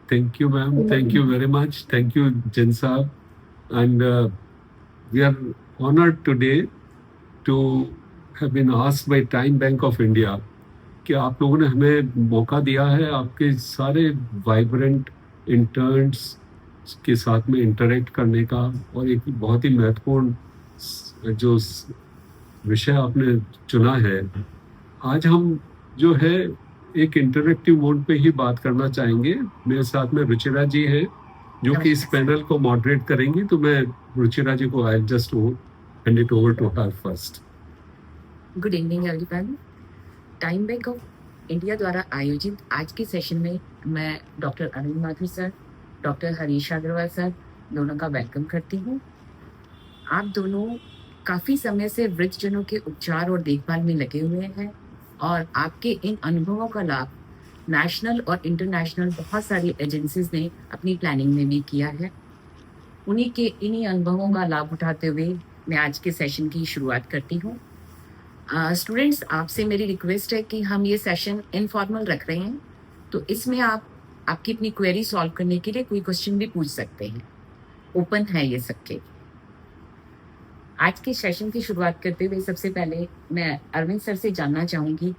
Thank you, ma'am. Thank you very much. Thank you, Jen Saab. And we are honored today to have been asked by Time Bank of India कि आप लोगों ने हमें मौका दिया है आपके सारे वाइब्रेंट इंटर्न्स के साथ में इंटरेक्ट करने का, और एक बहुत ही महत्वपूर्ण जो विषय आपने चुना है। आज हम जो है एक इंटरेक्टिव मोड पे ही बात करना चाहेंगे। मेरे साथ में रुचिरा जी हैं जो कि इस पैनल को मॉडरेट करेंगी, तो मैं रुचिरा जी को I just hand it over to her first. Good evening everyone. Time bank of India द्वारा आयोजित आज के सेशन में मैं doctor Arun Mathur sir, doctor Harish Agrawal sir दोनों का वेलकम करती हूँ। आप दोनों काफ़ी समय से वृद्धजनों के उपचार और देखभाल में लगे हुए हैं और आपके इन अनुभवों का लाभ नेशनल और इंटरनेशनल बहुत सारी एजेंसीज ने अपनी प्लानिंग में भी किया है। इन्हीं अनुभवों का लाभ उठाते हुए मैं आज के सेशन की शुरुआत करती हूँ। स्टूडेंट्स, आपसे मेरी रिक्वेस्ट है कि हम ये सेशन इनफॉर्मल रख रहे हैं, तो इसमें आपकी अपनी क्वेरी सॉल्व करने के लिए कोई क्वेश्चन भी पूछ सकते हैं। ओपन है ये सबके। आज के सेशन की शुरुआत करते हुए सबसे पहले मैं अरविंद सर से जानना चाहूँगी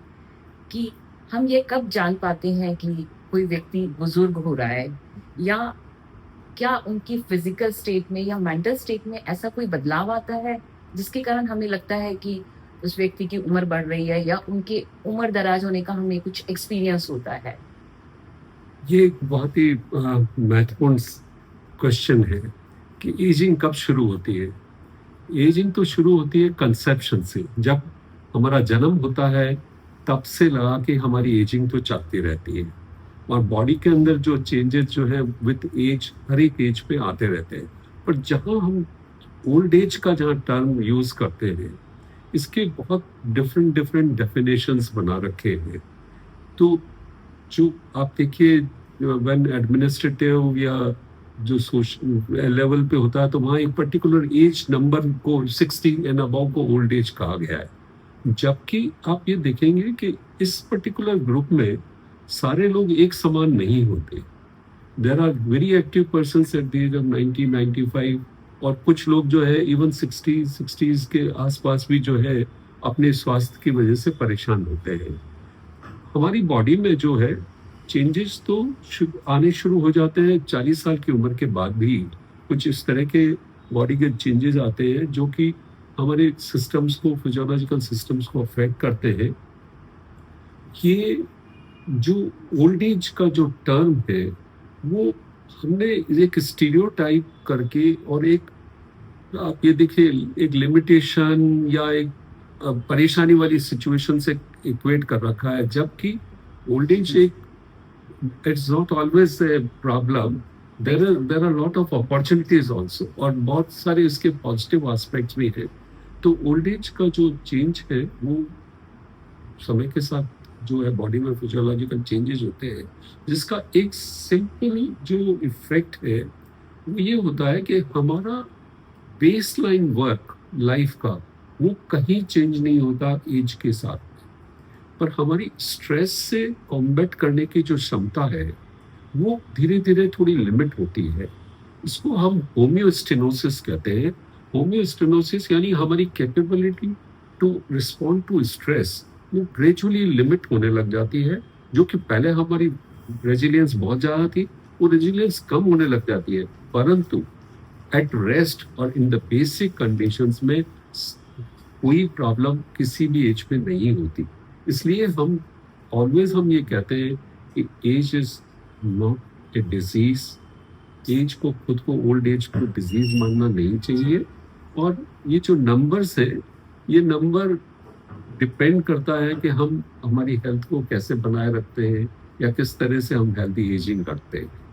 कि हम ये कब जान पाते हैं कि कोई व्यक्ति बुजुर्ग हो रहा है, या क्या उनकी फिजिकल स्टेट में या मेंटल स्टेट में ऐसा कोई बदलाव आता है जिसके कारण हमें लगता है कि उस व्यक्ति की उम्र बढ़ रही है या उनके उम्र दराज होने का हमें कुछ एक्सपीरियंस होता है। ये एक बहुत ही महत्वपूर्ण क्वेश्चन है कि एजिंग कब शुरू होती है। एजिंग तो शुरू होती है कंसेप्शन से, जब हमारा जन्म होता है तब से लगा के हमारी एजिंग तो चलती रहती है, और बॉडी के अंदर जो चेंजेस जो है विद एज हर एक एज पे आते रहते हैं। पर जहाँ हम ओल्ड एज का जहाँ टर्म यूज करते हैं, इसके बहुत डिफरेंट डेफिनेशंस बना रखे हैं। तो जो आप देखिए व्हेन एडमिनिस्ट्रेटिव या जो सोशल लेवल पे होता है, तो वहाँ एक पर्टिकुलर एज नंबर को 60 एंड अबव को ओल्ड एज कहा गया है। जबकि आप ये देखेंगे कि इस पर्टिकुलर ग्रुप में सारे लोग एक समान नहीं होते। There are very active person at the age of 90, 95, और कुछ लोग जो है इवन 60s के आसपास भी जो है अपने स्वास्थ्य की वजह से परेशान होते हैं। हमारी बॉडी में जो है चेंजेस तो आने शुरू हो जाते हैं 40 साल की उम्र के बाद भी। कुछ इस तरह के बॉडी के चेंजेस आते हैं जो कि हमारे सिस्टम्स को, फिजियोलॉजिकल सिस्टम्स को अफेक्ट करते हैं। ये जो ओल्ड एज का जो टर्म है वो हमने एक स्टीरियोटाइप करके और एक, आप ये देखिए, एक लिमिटेशन या एक परेशानी वाली सिचुएशन से इक्वेट कर रखा है, जबकि ओल्ड एज एक it's not always a problem. There are lot of opportunities also, और बहुत सारे इसके पॉजिटिव एस्पेक्ट्स भी हैं। तो ओल्ड एज का जो चेंज है वो समय के साथ जो है बॉडी में फिजियोलॉजिकल चेंजेस होते हैं, जिसका एक सिंपल जो इफेक्ट है वो ये होता है कि हमारा बेसलाइन वर्क लाइफ का वो कहीं चेंज नहीं होता एज के साथ, पर हमारी स्ट्रेस से कॉम्बैट करने की जो क्षमता है वो धीरे धीरे थोड़ी लिमिट होती है। इसको हम होम्योस्टेनोसिस कहते हैं। होम्योस्टेनोसिस यानी हमारी capability to respond to stress वो ग्रेजुअली लिमिट होने लग जाती है। जो कि पहले हमारी रेजिलियंस बहुत ज़्यादा थी, वो रेजिलियंस कम होने लग जाती है, परंतु एट रेस्ट और इन द बेसिक कंडीशंस में कोई प्रॉब्लम किसी भी एज में नहीं होती। इसलिए हम ये कहते हैं कि age is not a disease. Age को, खुद को ओल्ड एज को डिजीज मानना नहीं चाहिए। और ये जो नंबर्स है, ये नंबर डिपेंड करता है कि हम हमारी हेल्थ को कैसे बनाए रखते हैं या किस तरह से हम हेल्दी एजिंग करते हैं।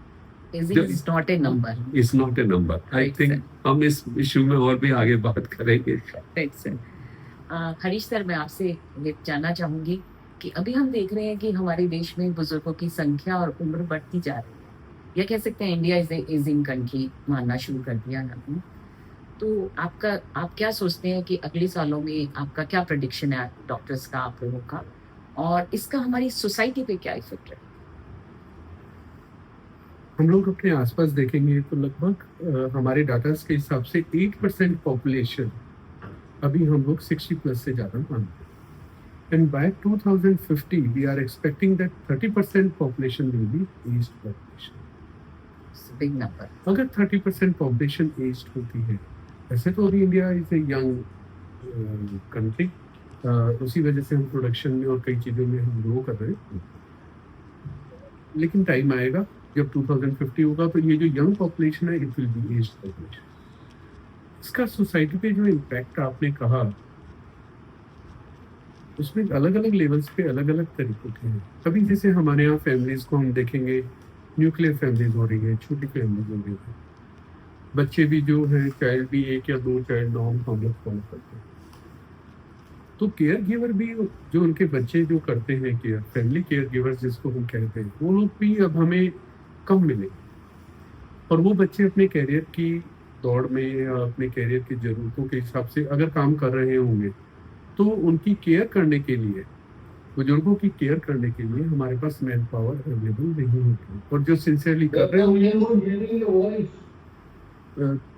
Is not a number. It's not a number. I think हम इस इशू में और भी आगे बात करेंगे। Right, sir. हरीश सर, मैं आपसे ये जानना चाहूंगी कि अभी हम देख रहे हैं कि हमारे देश में बुजुर्गों की संख्या और उम्र बढ़ती जा रही है, या कह सकते हैं India is a ageing country मानना शुरू कर दिया हमने। तो आप क्या सोचते हैं कि अगले सालों में आपका क्या प्रेडिक्शन है डॉक्टर्स का, आप लोगों का, और इसका हमारी सोसाइटी पे क्या इफेक्ट है? हम लोग अपने आसपास देखेंगे तो लगभग हमारे डाटा के हिसाब से 8% पॉपुलेशन अभी हम लोग 60 प्लस से ज़्यादा मानते हैं। And by 2050, we are expecting that 30% population will be aged population. It's a big number. अगर 30% population aged होती है, ऐसे तो अभी India is a young country, उसी वजह से हम प्रोडक्शन में और कई चीज़ों में हम ग्रो कर रहे हैं, लेकिन टाइम आएगा जब 2050 होगा तो ये जो यंग पॉपुलेशन है it will be aged population. इसका सोसाइटी पे जो इम्पैक्ट आपने कहा उसमें अलग अलग लेवल्स पे अलग अलग तरीकों के हैं। कभी जैसे हमारे यहाँ फैमिलीज को हम देखेंगे, न्यूक्लियर फैमिलीज हो रही है, छोटी फैमिलीज हो रही है, बच्चे भी जो है चाइल्ड भी 1 या 2 चाइल्ड नॉर्म हम लोग फॉलो करते हैं। तो केयर गिवर भी जो उनके बच्चे जो करते हैं केयर, फैमिली केयर गिवर्स जिसको हम कहते हैं, वो लोग भी अब हमें कम मिले, और वो बच्चे अपने कैरियर की दौड़ में या अपने कैरियर की ज़रूरतों के हिसाब से अगर काम कर रहे होंगे तो उनकी केयर करने के लिए, बुजुर्गों की केयर करने के लिए हमारे पास मैन पावर अवेलेबल नहीं होती, और जो सिंसियरली कर रहे होंगे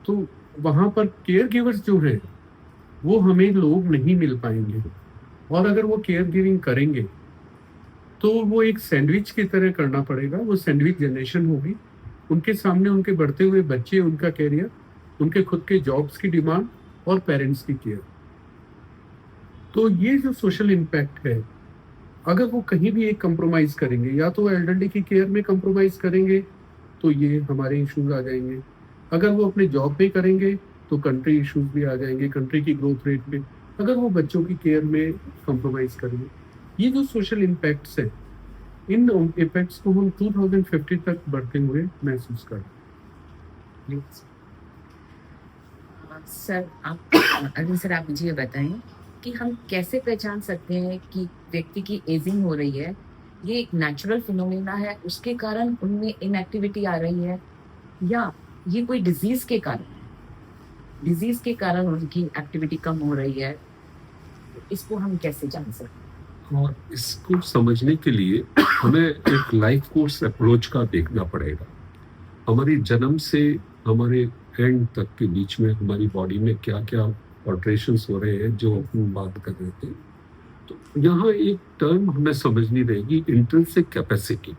तो वहाँ पर केयर गिवर्स जो है वो हमें लोग नहीं मिल पाएंगे, और अगर वो केयर गिविंग करेंगे तो वो एक सैंडविच की तरह करना पड़ेगा। वो सैंडविच जनरेशन होगी, उनके सामने उनके बढ़ते हुए बच्चे, उनका कैरियर, उनके खुद के जॉब्स की डिमांड और पेरेंट्स की केयर। तो ये जो सोशल इम्पैक्ट है, अगर वो कहीं भी एक कंप्रोमाइज करेंगे, या तो एल्डरली की केयर में कंप्रोमाइज करेंगे तो ये हमारे इश्यूज आ जाएंगे, अगर वो अपने जॉब पे करेंगे तो कंट्री इश्यूज भी आ जाएंगे, कंट्री की ग्रोथ रेट में, अगर वो बच्चों की केयर में कंप्रोमाइज करेंगे। ये जो सोशल इम्पैक्ट्स है, इन इम्पैक्ट्स को हम 2050 तक बढ़ते हुए महसूस कर रहे हैं। सर अरविंद सर, आप मुझे ये बताएं कि हम कैसे पहचान सकते हैं कि व्यक्ति की एजिंग हो रही है, ये एक नेचुरल फिनोमेना है, उसके कारण उनमें इनएक्टिविटी आ रही है, या ये कोई डिजीज के कारण उनकी एक्टिविटी कम हो रही है? इसको हम कैसे जान सकते हैं? और इसको समझने के लिए हमें एक लाइफ कोर्स अप्रोच का देखना पड़ेगा। हमारी जन्म से हमारे एंड तक के बीच में हमारी बॉडी में क्या क्या ऑल्ट्रेशंस हो रहे हैं, जो हम बात कर रहे थे। तो यहाँ एक टर्म हमें समझनी रहेगी, इंट्रिंसिक कैपेसिटी,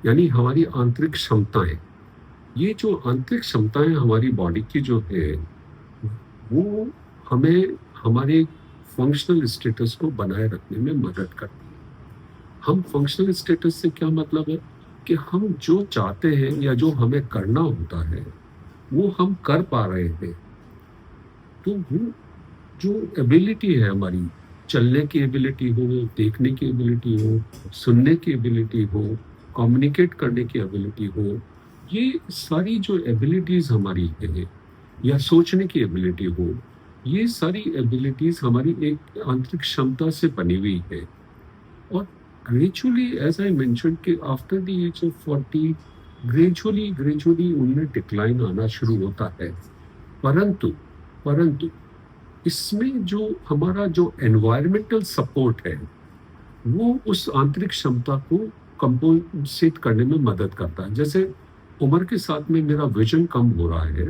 यानी हमारी आंतरिक क्षमताएं। ये जो आंतरिक क्षमताएं हमारी बॉडी की जो है, वो हमें हमारे फंक्शनल स्टेटस को बनाए रखने में मदद करती है। हम फंक्शनल स्टेटस से क्या मतलब है कि हम जो चाहते हैं या जो हमें करना होता है वो हम कर पा रहे हैं। तो वो जो एबिलिटी है हमारी, चलने की एबिलिटी हो, देखने की एबिलिटी हो, सुनने की एबिलिटी हो, कम्युनिकेट करने की एबिलिटी हो, ये सारी जो एबिलिटीज़ हमारी है, या सोचने की एबिलिटी हो, ये सारी एबिलिटीज़ हमारी एक आंतरिक क्षमता से बनी हुई है। और ग्रेजुअली, एज आई मेंशन, कि after the age of 40 gradually उनमें डिक्लाइन आना शुरू होता है। परंतु इसमें जो हमारा जो एनवायरमेंटल सपोर्ट है वो उस आंतरिक क्षमता को कंपोजिट करने में मदद करता है। जैसे उम्र के साथ में मेरा विजन कम हो रहा है,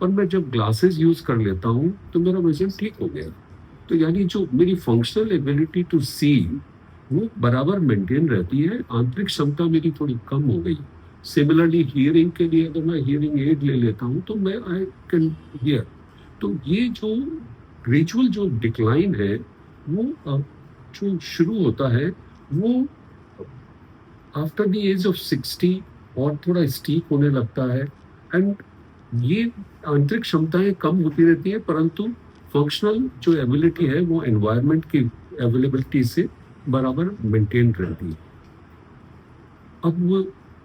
और मैं जब ग्लासेस यूज कर लेता हूँ तो मेरा विजन ठीक हो गया। तो यानी जो मेरी फंक्शनल एबिलिटी टू सी वो बराबर मेंटेन रहती है, आंतरिक क्षमता मेरी थोड़ी कम हो गई। सिमिलरली हियरिंग के लिए अगर मैं हियरिंग एड ले लेता हूँ तो मैं आई कैन हियर। तो ये जो ग्रेजुअल जो डिक्लाइन है वो जो शुरू होता है वो आफ्टर द एज ऑफ 60 और थोड़ा स्टीप होने लगता है। एंड ये आंतरिक क्षमताएं कम होती रहती है, परंतु फंक्शनल जो एबिलिटी है वो एनवायरनमेंट की अवेलेबिलिटी से बराबर मेंटेन रहती है। अब वो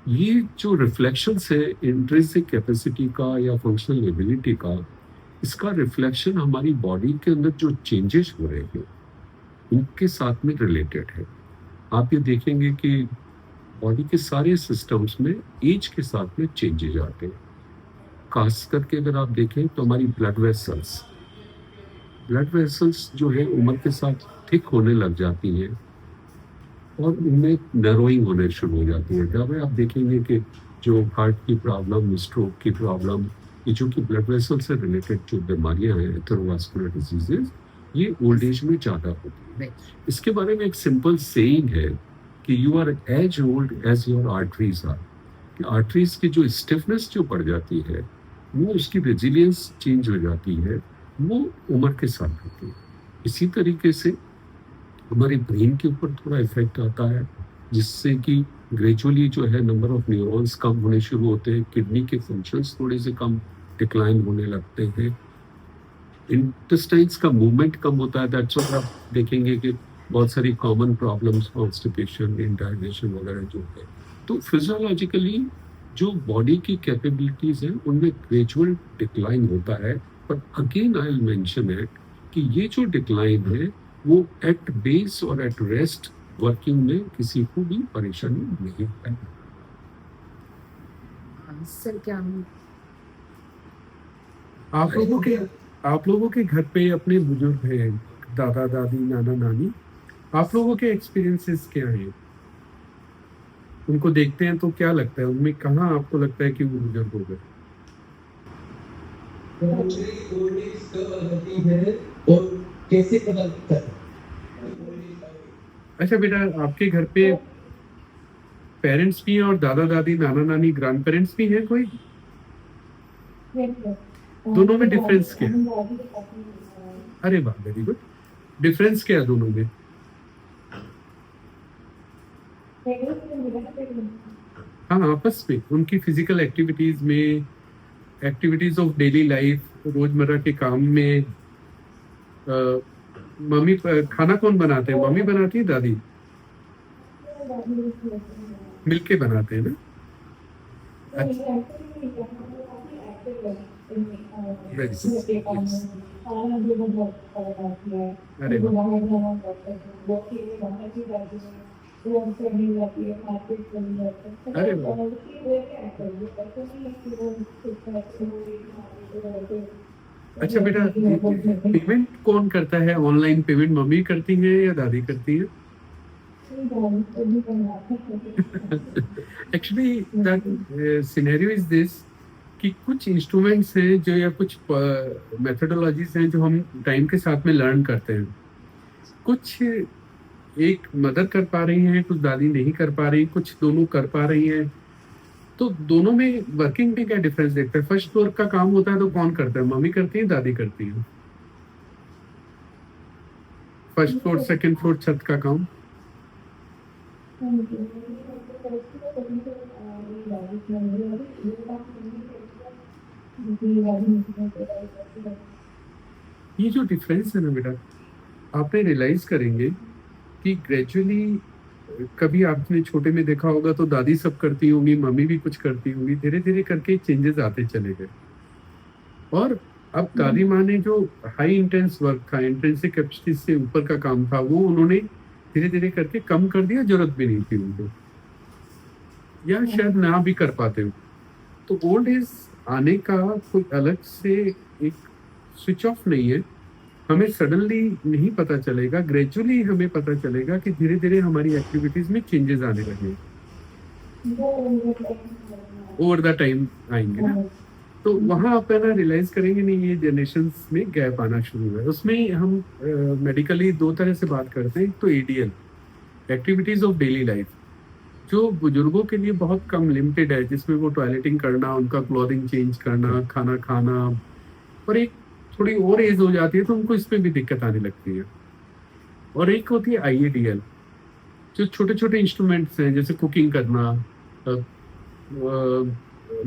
ये जो रिफ्लेक्शंस है इंट्रिंसिक कैपेसिटी का या फंक्शनल एबिलिटी का, इसका रिफ्लेक्शन हमारी बॉडी के अंदर जो चेंजेस हो रहे हैं उनके साथ में रिलेटेड है। आप ये देखेंगे कि बॉडी के सारे सिस्टम्स में एज के साथ में चेंजेस आते हैं। खास करके अगर आप देखें तो हमारी ब्लड वेसल्स जो है उम्र के साथ थिक होने लग जाती हैं, और उनमें नरोइंग होने शुरू हो जाती है। जब आप देखेंगे कि जो हार्ट की प्रॉब्लम, स्ट्रोक की प्रॉब्लम, ये जो कि ब्लड वेसल से रिलेटेड जो बीमारियां हैं, एथेरोवास्कुलर डिजीजेस, ये ओल्ड एज में ज़्यादा होती है। इसके बारे में एक सिंपल सेइंग है कि you are as old as your arteries are. कि आर्टरीज की जो स्टिफनेस जो बढ़ जाती है, वो उसकी रेजिलियंस चेंज हो जाती है, वो उम्र के साथ होती है। इसी तरीके से हमारे ब्रेन के ऊपर थोड़ा इफेक्ट आता है, जिससे कि ग्रेजुअली जो है नंबर ऑफ न्यूरॉन्स कम होने शुरू होते हैं, किडनी के फंक्शंस थोड़े से कम डिक्लाइन होने लगते हैं, इंटेस्टाइन्स का मूवमेंट कम होता है। दैट्स व्हाई आप देखेंगे कि बहुत सारी कॉमन प्रॉब्लम्स, कॉन्स्टिपेशन, इंडाइजेशन वगैरह जो है, तो फिजियोलॉजिकली जो बॉडी की कैपेबिलिटीज हैं उनमें ग्रेजुअल डिक्लाइन होता है। पर again I will mention it कि ये जो डिक्लाइन है वो एट बेस और एट रेस्ट वर्किंग में किसी को भी परेशानी नहीं है। सर क्या हम आप लोगों के घर पे अपने बुजुर्ग हैं, दादा दादी, नाना नानी, आप लोगों के एक्सपीरियंसेस क्या हैं? उनको देखते हैं तो क्या लगता है, उनमें कहाँ आपको लगता है कि वो बुजुर्ग हो गए? ओल्ड एज कब आती है और कैसे पता लगता है? अच्छा बेटा, आपके घर पे पेरेंट्स भी हैं और दादा दादी, नाना नानी, ग्रैंड पेरेंट्स भी हैं कोई? दोनों में डिफरेंस क्या है? अरे वाह, वेरी गुड। डिफरेंस क्या है दोनों में? हाँ, आपस में उनकी फिजिकल एक्टिविटीज में, एक्टिविटीज ऑफ डेली लाइफ, रोजमर्रा के काम में। मम्मी खाना कौन बनाते हैं, मम्मी बनाती है, दादी? मिलके बनाते हैं ना? अच्छा, वेरी गुड। अरे वाह, अरे वाह। अच्छा बेटा, पेमेंट कौन करता है? ऑनलाइन पेमेंट मम्मी करती है या दादी करती है? Actually that scenario is this कि कुछ इंस्ट्रूमेंट्स हैं जो, या कुछ मेथोडोलॉजीज हैं जो हम टाइम के साथ में लर्न करते हैं। कुछ एक मदर कर पा रही हैं, कुछ दादी नहीं कर पा रही, कुछ दोनों कर पा रही हैं। तो दोनों में वर्किंग में क्या डिफरेंस देखते हैं? फर्स्ट फ्लोर का काम होता है तो कौन करता है, मम्मी करती है, दादी करती है? फर्स्ट फ्लोर, सेकंड फ्लोर, छत का काम? ये जो डिफरेंस है ना बेटा, आपने रियलाइज करेंगे कि ग्रेजुअली, कभी आपने छोटे में देखा होगा तो दादी सब करती होंगी, मम्मी भी कुछ करती होंगी, धीरे धीरे करके चेंजेस आते चले गए। और अब दादी माँ ने जो हाई इंटेंस वर्क था, इंटेंसिव कैपेसिटी से ऊपर का काम था, वो उन्होंने धीरे धीरे करके कम कर दिया, जरूरत भी नहीं थी उनको, या शायद ना भी कर पाते हो। तो ओल्ड एज आने का कोई अलग से एक स्विच ऑफ नहीं है। हमें सडनली नहीं पता चलेगा, ग्रेजुअली हमें पता चलेगा कि धीरे धीरे हमारी एक्टिविटीज में चेंजेस आने लगे, ओवर द टाइम आएंगे ना। तो वहाँ आप है ना रियलाइज करेंगे, नहीं ये जनरेशन्स में गैप आना शुरू हुआ है। उसमें हम मेडिकली दो तरह से बात करते हैं। एक तो ADL, activities of daily life, जो बुजुर्गों के लिए बहुत कम लिमिटेड है, जिसमें वो टॉयलेटिंग करना, उनका क्लॉथिंग चेंज करना, खाना खाना, और एक थोड़ी और एज हो जाती है तो उनको इसमें भी दिक्कत आने लगती है। और एक होती है आईएडीएल, जो छोटे छोटे इंस्ट्रूमेंट्स हैं, जैसे कुकिंग करना,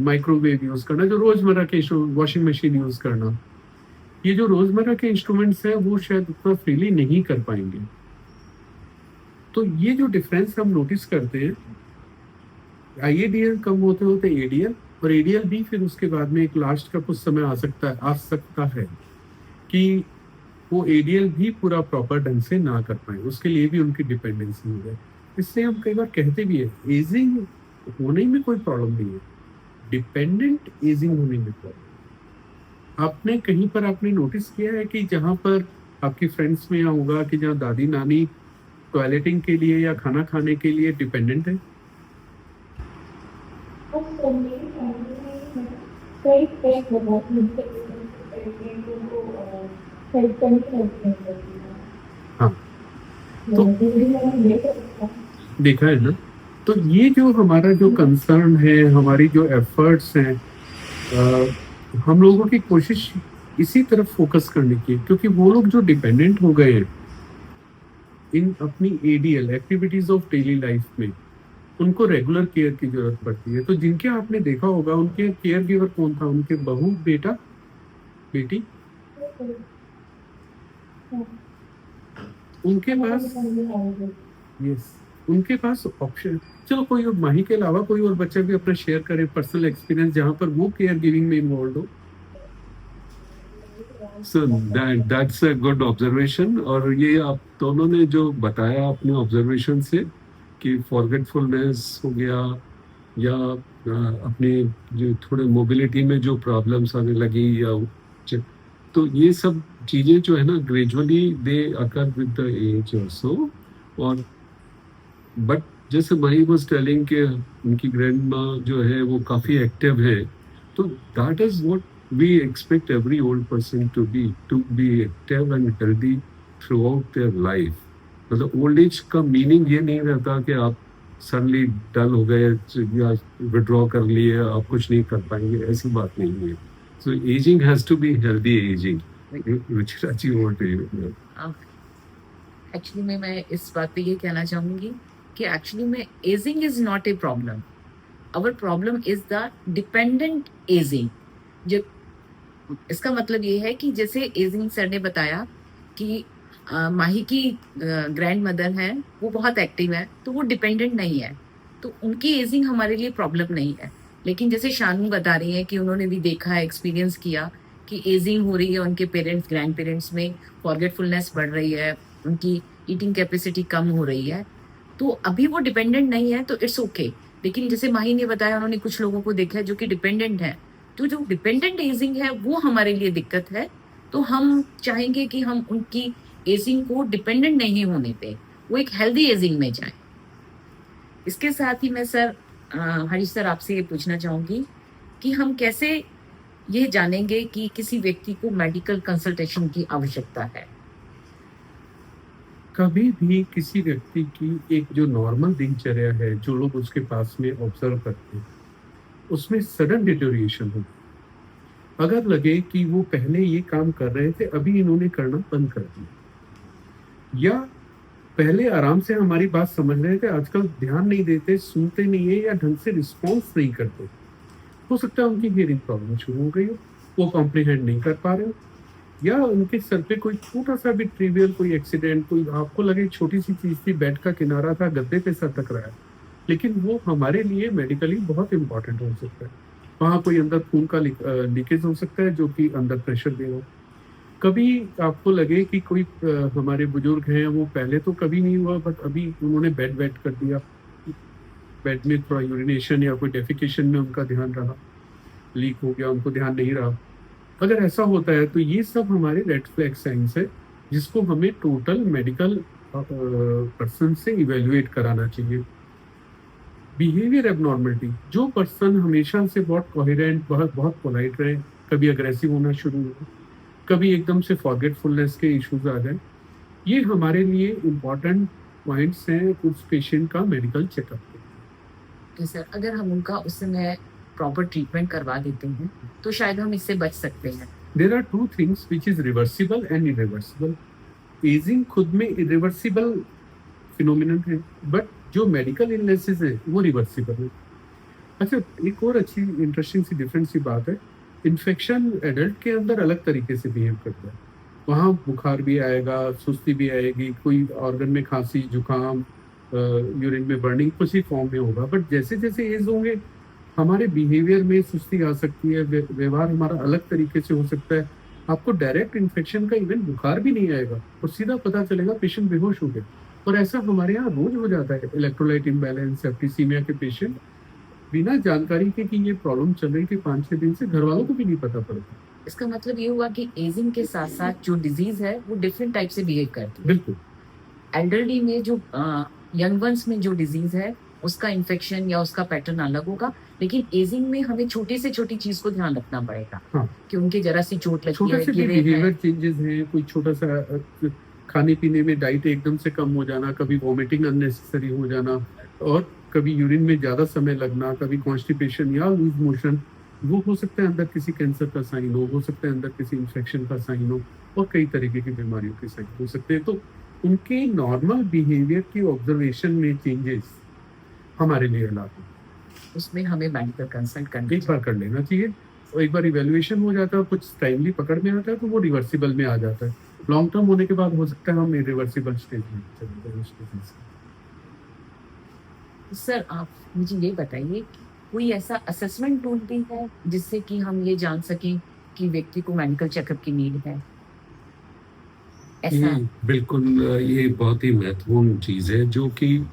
माइक्रोवेव यूज करना, जो रोजमर्रा के, वॉशिंग मशीन यूज करना, ये जो रोजमर्रा के इंस्ट्रूमेंट्स हैं वो शायद उतना फ्रीली नहीं कर पाएंगे। तो ये जो डिफरेंस हम नोटिस करते हैं, आईएडीएल कम होते होते एडीएल, और एडीएल भी फिर उसके बाद में एक लास्ट का कुछ समय आ सकता है कि वो एडीएल भी पूरा प्रॉपर ढंग से ना कर पाए, उसके लिए भी उनकी डिपेंडेंसी हो जाए। इसलिए हम कई बार कहते भी है, एजिंग होने में कोई प्रॉब्लम नहीं है, डिपेंडेंट एजिंग होने में प्रॉब्लम। आपने कहीं पर आपने नोटिस किया है कि जहाँ पर आपकी फ्रेंड्स में या होगा कि जहाँ दादी नानी टॉयलेटिंग के लिए या खाना खाने के लिए डिपेंडेंट है? कई पेट बहुत मिलते हेल्प करने की हेल्प नहीं करती है। हाँ, तो देखा है ना, तो ये जो हमारा जो कंसर्न है, हमारी जो एफर्ट्स हैं, हम लोगों की कोशिश इसी तरफ फोकस करने की है, क्योंकि वो लोग जो डिपेंडेंट हो गए हैं इन अपनी ADL activities of daily life में, उनको रेगुलर केयर की जरूरत पड़ती है। तो जिनके आपने देखा होगा उनके केयर गिवर कौन था? उनके बहू, बेटा, बेटी, उनके पास, यस, उनके पास ऑप्शन। चलो कोई और, माही के अलावा कोई और बच्चा भी अपना शेयर करे पर्सनल एक्सपीरियंस जहां पर वो केयर गिविंग में इन्वॉल्व हो। So that's a good observation. और ये आप दोनों ने जो बताया अपने ऑब्जर्वेशन से कि फॉरगेटफुलनेस हो गया या अपनी जो थोड़े मोबिलिटी में जो प्रॉब्लम्स आने लगी या तो ये सब चीज़ें जो है ना gradually they occur with the age also. और बट जैसे माही वाज टेलिंग कि उनकी ग्रैंड माँ जो है वो काफ़ी एक्टिव है, तो that is what we expect every old person to be active and healthy throughout their life. मतलब ओल्ड एज का मीनिंग ये नहीं रहता कि आप सडनली डल हो गए या विड्रॉ कर लिए, आप कुछ नहीं कर पाएंगे, ऐसी बात नहीं है। So ageing has to be healthy ageing, Ruchira ji over to you. Actually में मैं इस बात पे ये कहना चाहूंगी कि एक्चुअली में ageing is not a problem, our problem is the dependent ageing. जो इसका मतलब ये है कि जैसे एजिंग सर ने बताया कि माही की ग्रैंड मदर है, वो बहुत एक्टिव है, तो वो डिपेंडेंट नहीं है, तो उनकी एजिंग हमारे लिए प्रॉब्लम नहीं है। लेकिन जैसे शानू बता रही है कि उन्होंने भी देखा है, एक्सपीरियंस किया कि एजिंग हो रही है, उनके पेरेंट्स, ग्रैंड पेरेंट्स में फॉरगेटफुलनेस बढ़ रही है, उनकी ईटिंग कैपेसिटी कम हो रही है, तो अभी वो डिपेंडेंट नहीं है, तो इट्स ओके। लेकिन जैसे माही ने बताया, उन्होंने कुछ लोगों को देखा है जो कि डिपेंडेंट है, तो जो डिपेंडेंट एजिंग है वो हमारे लिए दिक्कत है। तो हम चाहेंगे कि हम उनकी एजिंग को डिपेंडेंट नहीं होने दें, वो एक हेल्दी एजिंग में जाए। इसके साथ ही मैं सर हरीश सर आपसे ये पूछना चाहूंगी कि हम कैसे ये जानेंगे कि किसी व्यक्ति को मेडिकल कंसल्टेशन की आवश्यकता है। कभी भी किसी व्यक्ति की एक जो नॉर्मल दिनचर्या है, जो लोग उसके पास में ऑब्जर्व करते हैं, उसमें सडन डिटोरिएशन हो, अगर लगे कि वो पहले ये काम कर रहे थे, अभी इन्होंने करना बंद कर दिया, या पहले आराम से हमारी बात समझ रहे थे, आजकल ध्यान नहीं देते, सुनते नहीं है, या ढंग से रिस्पॉन्स नहीं करते, हो सकता है उनकी हियरिंग प्रॉब्लम शुरू हो गई हो, वो कॉम्प्रिहेंड नहीं कर पा रहे हो, या उनके सर पे कोई छोटा सा भी ट्रिवियल कोई एक्सीडेंट, कोई आपको लगे छोटी सी चीज थी, बेड का किनारा था, गद्दे पे सर टकराया, लेकिन वो हमारे लिए मेडिकली बहुत इंपॉर्टेंट हो सकता है। वहाँ कोई अंदर खून का लीकेज हो सकता है जो कि अंदर प्रेशर दे रहा हो। कभी आपको लगे कि कोई हमारे बुजुर्ग हैं, वो पहले तो कभी नहीं हुआ, बट अभी उन्होंने बेड वेट कर दिया, बेड में थोड़ा यूरिनेशन या कोई डेफिकेशन में उनका ध्यान रहा, लीक हो गया, उनको ध्यान नहीं रहा, अगर ऐसा होता है तो ये सब हमारे रेड फ्लैग साइंस है, जिसको हमें टोटल मेडिकल पर्सन से इवेल्युएट कराना चाहिए। बिहेवियर एबनॉर्मलिटी, जो पर्सन हमेशा से बहुत कोहेरेंट, बहुत पोलाइट रहे, कभी अग्रेसिव होना शुरू हो, कभी एकदम से फॉरगेटफुलनेस के इश्यूज आ जाए, ये हमारे लिए इम्पॉर्टेंट पॉइंट्स हैं उस पेशेंट का मेडिकल चेकअप के। तो सर अगर हम उनका उस समय प्रॉपर ट्रीटमेंट करवा देते हैं तो शायद हम इससे बच सकते हैं। There are two things which is reversible and irreversible. Ageing खुद में इरिवर्सिबल फिनोमिनन है, बट जो मेडिकल इलनेसेस है वो रिवर्सिबल है। अच्छा, एक और अच्छी इंटरेस्टिंग सी डिफरेंट सी बात है, इन्फेक्शन एडल्ट के अंदर अलग तरीके से बिहेव करता है, वहाँ बुखार भी आएगा, सुस्ती भी आएगी, कोई ऑर्गन में खांसी, जुकाम, यूरिन में बर्निंग कुछ ही फॉर्म में होगा, बट जैसे जैसे एज होंगे हमारे बिहेवियर में सुस्ती आ सकती है, व्यवहार हमारा अलग तरीके से हो सकता है। आपको डायरेक्ट इन्फेक्शन का इवन बुखार भी नहीं आएगा और सीधा पता चलेगा पेशेंट बेहोश हो गया, और ऐसा हमारे यहाँ रोज हो जाता है। इलेक्ट्रोलाइट इम्बैलेंस, सेप्टिसीमिया के पेशेंट बिना जानकारी के कि ये प्रॉब्लम चल रही थी 5-6 दिन से, घर वालों को भी नहीं पता पड़ता। इसका मतलब ये हुआ कि एजिंग के साथ साथ जो डिजीज है वो डिफरेंट टाइप से बिहेव करती है। बिल्कुल, एल्डरली में जो यंग वंस में जो डिजीज है उसका इन्फेक्शन या उसका पैटर्न अलग होगा, लेकिन एजिंग में हमें छोटी से छोटी चीज को ध्यान रखना पड़ेगा हाँ। कि उनकी जरा सी चोट लगती छोटे है, से भी गिरे हैं। बिहेवियर चेंजेस हैं, कोई छोटा सा खाने पीने में डाइट एकदम से कम हो जाना, कभी वॉमिटिंग अननेसेसरी हो जाना, और कभी यूरिन में ज़्यादा समय लगना, कभी कॉन्स्टिपेशन या लूज मोशन, वो हो सकता है अंदर किसी कैंसर का साइन हो सकता है अंदर किसी इन्फेक्शन का साइन हो, और कई तरीके की बीमारियों के साइन हो सकते हैं। तो उनके नॉर्मल बिहेवियर की ऑब्जर्वेशन में चेंजेस हमारे लिए लाभ है। उसमें हमें मेडिकल कंसल्ट करना एक बार कर लेना चाहिए, और एक बार इवेल्युएशन हो जाता है, कुछ टाइमली पकड़ में आता है, तो वो रिवर्सिबल में आ जाता है। लॉन्ग टर्म होने के बाद हो सकता है हम इरिवर्सिबल स्टेज में चले जाएं उस disease के। सर आप मुझे ये बताइए कि कोई ऐसा असेसमेंट टूल भी है जिससे कि हम ये जान सकें कि व्यक्ति को मेडिकल चेकअप की नीड है? ऐसा बिल्कुल ये बहुत ही महत्वपूर्ण चीज़ है जो कि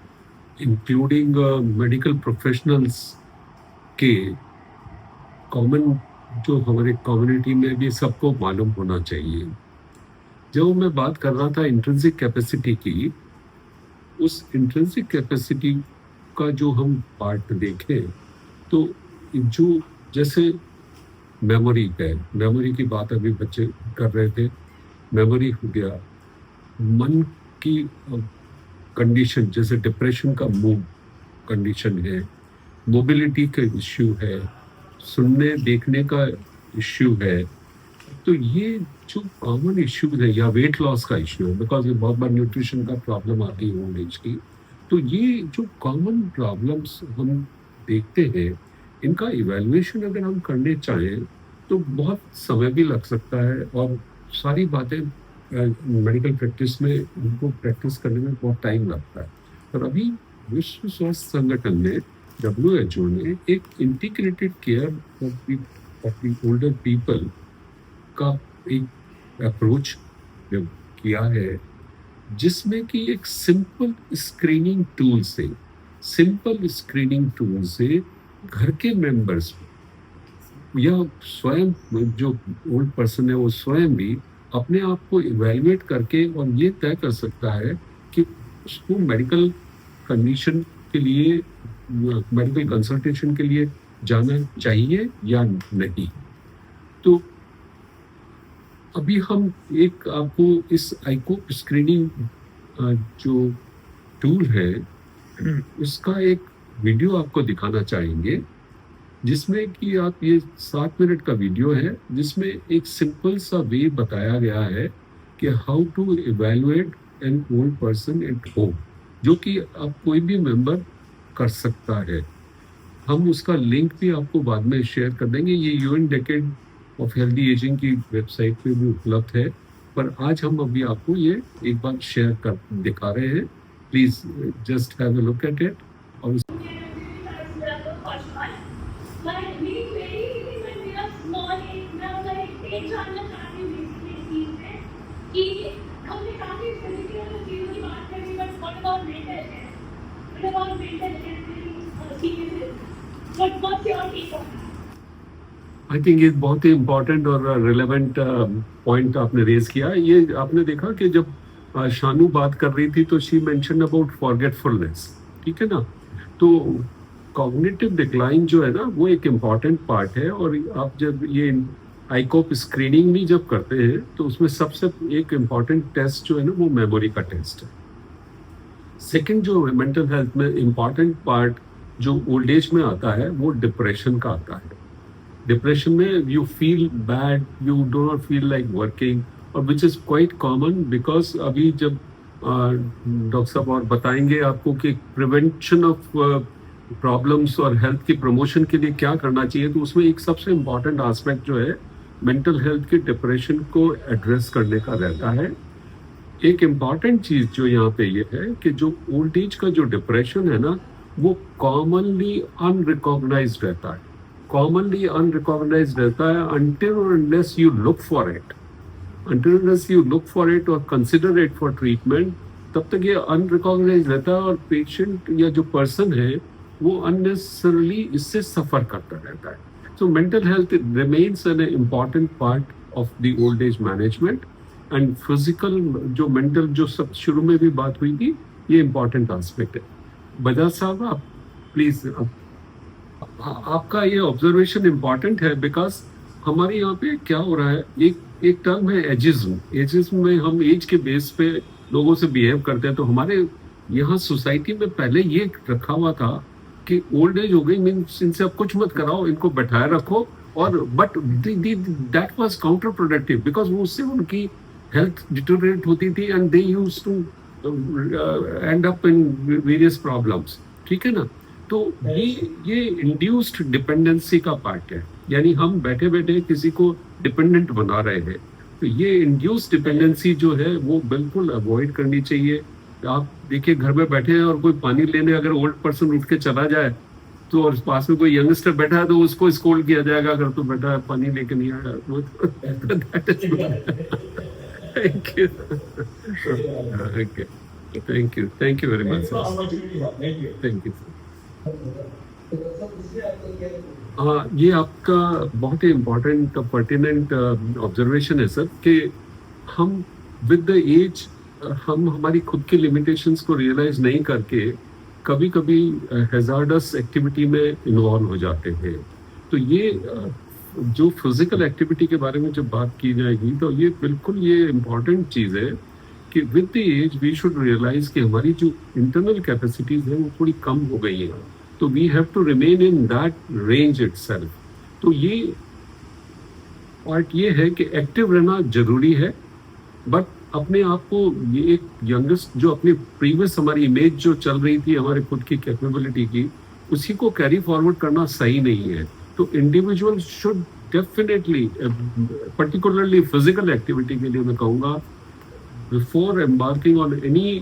इंक्लूडिंग मेडिकल प्रोफेशनल्स के कॉमन जो हमारे कम्युनिटी में भी सबको मालूम होना चाहिए। जब मैं बात कर रहा था इंट्रिंसिक कैपेसिटी की, उस इंट्रिंसिक कैपेसिटी का जो हम पार्ट देखें तो जो जैसे मेमोरी की बात अभी बच्चे कर रहे थे, मेमोरी हो गया, मन की कंडीशन जैसे डिप्रेशन का मूड कंडीशन है, मोबिलिटी का इश्यू है, सुनने देखने का इश्यू है। तो ये जो कॉमन इश्यूज है, या वेट लॉस का इश्यू है, बिकॉज ये बहुत बार न्यूट्रिशन का प्रॉब्लम आती है ओल्ड एज की। तो ये जो कॉमन प्रॉब्लम्स हम देखते हैं, इनका इवैल्यूएशन अगर हम करने चाहें तो बहुत समय भी लग सकता है, और सारी बातें मेडिकल प्रैक्टिस में उनको प्रैक्टिस करने में बहुत टाइम लगता है। पर अभी विश्व स्वास्थ्य संगठन ने, WHO ने एक integrated care of the older people का एक अप्रोच किया है, जिसमें कि एक सिंपल स्क्रीनिंग टूल से घर के मेंबर्स या स्वयं जो ओल्ड पर्सन है वो स्वयं भी अपने आप को इवैल्यूएट करके और ये तय कर सकता है कि उसको मेडिकल कंडीशन के लिए, मेडिकल कंसल्टेशन के लिए जाना चाहिए या नहीं। तो अभी हम एक आपको इस आईकोप स्क्रीनिंग जो टूल है उसका एक वीडियो आपको दिखाना चाहेंगे, जिसमें कि आप ये 7 मिनट का वीडियो है, जिसमें एक सिंपल सा वे बताया गया है कि how to evaluate an old person at home, जो कि आप कोई भी मेंबर कर सकता है। हम उसका लिंक भी आपको बाद में शेयर कर देंगे। ये UN decade of healthy ageing की वेबसाइट पे भी उपलब्ध है, पर आज हम अभी आपको ये एक बार शेयर कर दिखा रहे हैं। Please just have a look at it. और आई थिंक ये बहुत ही इम्पोर्टेंट और रिलेवेंट पॉइंट आपने रेज किया। ये आपने देखा कि जब शानू बात कर रही थी तो शी मेंशन अबाउट फॉरगेटफुलनेस, ठीक है ना। तो कॉग्निटिव डिक्लाइन जो है ना वो एक इम्पॉर्टेंट पार्ट है, और आप जब ये आईकोप स्क्रीनिंग भी जब करते हैं तो उसमें सबसे एक इम्पॉर्टेंट टेस्ट जो है ना वो मेमोरी का टेस्ट है। सेकंड जो मेंटल हेल्थ में इम्पॉर्टेंट पार्ट जो ओल्ड एज में आता है वो डिप्रेशन का आता है। डिप्रेशन में you feel bad, you do not feel like working, और which is quite common because अभी जब डॉक्टर साहब और बताएंगे आपको कि प्रिवेंशन ऑफ प्रॉब्लम्स और हेल्थ की प्रमोशन के लिए क्या करना चाहिए, तो उसमें एक सबसे इम्पॉर्टेंट एस्पेक्ट जो है मेंटल हेल्थ के डिप्रेशन को एड्रेस करने का रहता है। एक इम्पॉर्टेंट चीज़ जो यहाँ पे ये है कि जो ओल्ड एज का जो डिप्रेशन है ना वो कॉमनली अनरिकॉग्नाइज्ड रहता है, until unless you look for it, or consider it for treatment, तब तक ये अनरिकॉग्नाइज्ड रहता है, और पेशेंट या जो पर्सन है वो अननेसेसरली इससे सफर करता रहता है। So mental health remains an important part of the old age management, and physical जो मेंटल जो सब शुरू में भी बात हुई थी, ये इम्पोर्टेंट एस्पेक्ट है। बजाज साहब, आप प्लीज, आपका ये ऑब्जर्वेशन इम्पोर्टेंट है, बिकॉज हमारे यहाँ पे क्या हो रहा है, एक टर्म है एजिज्म। एजिज्म में हम एज के बेस पे लोगों से बिहेव करते हैं। तो हमारे यहाँ सोसाइटी में पहले ये रखा हुआ था कि ओल्ड एज हो गई मीन्स इनसे अब कुछ मत कराओ, इनको बैठाए रखो, और but that was counterproductive, because वो उससे उनकी हेल्थ डिटोरेट होती थी and they used to end up in various problems. ठीक है ना? तो ये इंड्यूस्ड डिपेंडेंसी का पार्ट है, यानी हम बैठे बैठे किसी को डिपेंडेंट बना रहे हैं। तो ये इंड्यूस्ड डिपेंडेंसी जो है वो बिल्कुल अवॉइड करनी चाहिए। आप देखिए, घर में बैठे हैं और कोई पानी लेने अगर ओल्ड पर्सन उठ के चला जाए, तो और पास में कोई यंगस्टर बैठा है तो उसको स्कोल्ड किया जाएगा, अगर तू बेटा पानी लेके नहीं आया। Thank you very much, thank you. हाँ, ये आपका बहुत ही इम्पोर्टेंट पर्टिनेंट ऑब्जर्वेशन है सर, कि हम विद द एज हम हमारी खुद की लिमिटेशंस को रियलाइज नहीं करके कभी कभी हैजार्डस एक्टिविटी में इन्वॉल्व हो जाते हैं। तो ये जो फिजिकल एक्टिविटी के बारे में जब बात की जाएगी, तो ये बिल्कुल ये इम्पॉर्टेंट चीज़ है कि with the age we should realise कि हमारी जो इंटरनल कैपेसिटीज है वो थोड़ी कम हो गई है। तो we have to remain in that range itself. तो ये पार्ट ये है कि एक्टिव रहना जरूरी है, बट अपने आप को ये एक यंगेस्ट जो अपनी प्रीवियस हमारी इमेज जो चल रही थी हमारे खुद की कैपेबिलिटी की, उसी को कैरी फॉरवर्ड करना सही नहीं है। तो individual should definitely, particularly physical activity के लिए मैं कहूँगा, before embarking on any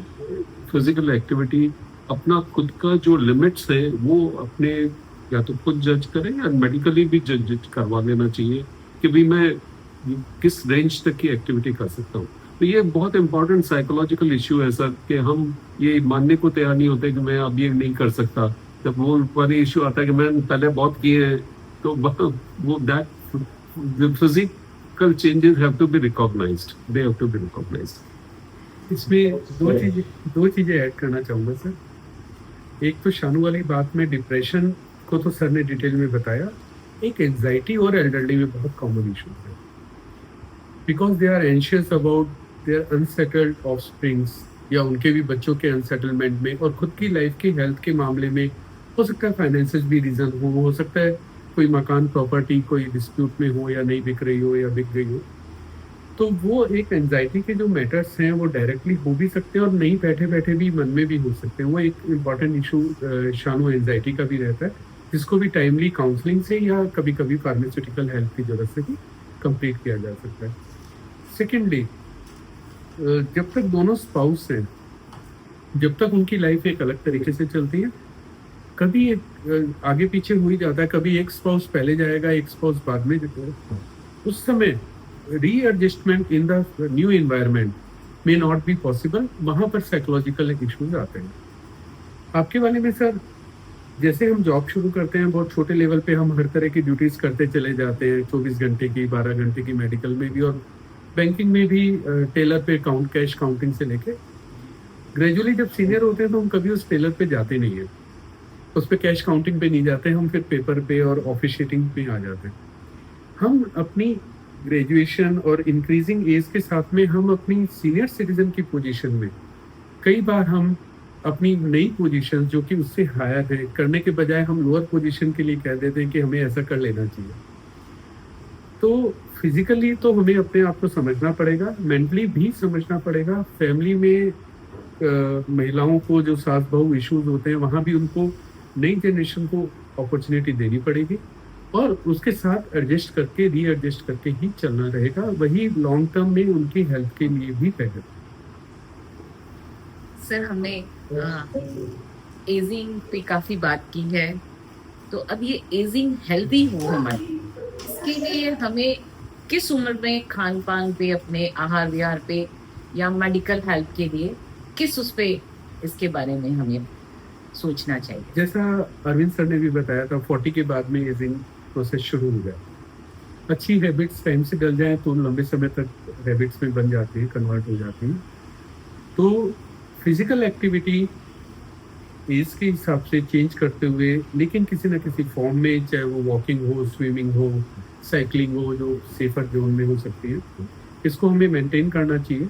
physical activity, अपना खुद का जो लिमिट्स है वो अपने या तो खुद जज करें या मेडिकली भी जज करवा लेना चाहिए कि भाई मैं किस रेंज तक की एक्टिविटी कर सकता हूँ। तो ये बहुत इंपॉर्टेंट साइकोलॉजिकल इश्यू है सर, कि हम ये मानने को तैयार नहीं होते कि मैं अब ये नहीं कर सकता। जब वो वाली इश्यू आता है कि मैंने पहले बहुत किए हैं, तो वो that physical changes have to be recognised, they have to be recognised. इसमें दो चीजें ऐड करना चाहूंगा सर। एक तो शानू वाली बात में डिप्रेशन को तो सर ने डिटेल में बताया, एक एंजाइटी और एल्डरली में बहुत कॉमन इशू है, because they are anxious about their unsettled offsprings, या उनके भी बच्चों के अनसेटलमेंट में, और खुद की लाइफ की हेल्थ के मामले में हो सकता है फाइनेंशियल भी रीजन हो सकता है कोई मकान प्रॉपर्टी कोई डिस्प्यूट में हो या नहीं बिक रही हो या बिक गई हो। तो वो एक एंजाइटी के जो मैटर्स हैं वो डायरेक्टली हो भी सकते हैं और नहीं बैठे बैठे भी मन में भी हो सकते हैं। वो एक इम्पॉर्टेंट इशू शानू एंजाइटी का भी रहता है, जिसको भी टाइमली काउंसलिंग से या कभी कभी फार्मास्यूटिकल हेल्प की जरूरत से भी कंप्लीट किया जा सकता है। सेकेंडली, जब तक दोनों स्पाउस हैं, जब तक उनकी लाइफ एक अलग तरीके से चलती है, कभी एक आगे पीछे हो ही जाता है, कभी एक स्पाउस पहले जाएगा एक स्पाउस बाद में जाएगा, उस समय readjustment in the new environment may not be possible. वहाँ पर साइकोलॉजिकल इश्यूज आते हैं। आपके वाले में सर, जैसे हम जॉब शुरू करते हैं बहुत छोटे लेवल पे हम हर तरह की ड्यूटीज करते चले जाते हैं, 24 घंटे की, 12 घंटे की, मेडिकल में भी और बैंकिंग में भी, टेलर पे कैश काउंटिंग से लेके। ग्रेजुअली जब सीनियर होते हैं तो हम कभी उस टेलर पे जाते नहीं है, उस पे कैश काउंटिंग पे नहीं जाते, हम फिर पेपर पे और ऑफिशिएटिंग पे आ जाते हैं। हम अपनी ग्रेजुएशन और इंक्रीजिंग एज के साथ में हम अपनी सीनियर सिटीजन की पोजीशन में कई बार हम अपनी नई पोजीशन जो कि उससे हायर है करने के बजाय हम लोअर पोजीशन के लिए कह देते हैं कि हमें ऐसा कर लेना चाहिए। तो फिजिकली तो हमें अपने आप को समझना पड़ेगा, मेंटली भी समझना पड़ेगा। फैमिली में महिलाओं को जो सास बहू इश्यूज होते हैं वहाँ भी उनको नई जनरेशन को अपॉर्चुनिटी देनी पड़ेगी और उसके साथ एडजस्ट करके रीएडजस्ट करके ही चलना रहेगा। वही लॉन्ग टर्म में उनकी हेल्थ के लिए भी बेहतर। सर, हमने एजिंग पे काफी बात की है, तो अब ये एजिंग हेल्दी हो हमारी, इसके लिए हमें किस उम्र में खान पान पे, अपने आहार विहार पे या मेडिकल हेल्प के लिए किस उस पे इसके बारे में हमें सोचना चाहिए? जैसा अरविंद सर ने भी बताया था, 40 के बाद में एजिंग प्रोसेस शुरू हो गया। अच्छी हैबिट्स टाइम से डल जाएं तो लंबे समय तक हैबिट्स में बन जाती है, कन्वर्ट हो जाती है। तो फिजिकल एक्टिविटी एज के हिसाब से चेंज करते हुए, लेकिन किसी ना किसी फॉर्म में, चाहे वो वॉकिंग हो, स्विमिंग हो, साइकिलिंग हो, जो सेफर जोन में हो सकती है, इसको हमें मेंटेन करना चाहिए।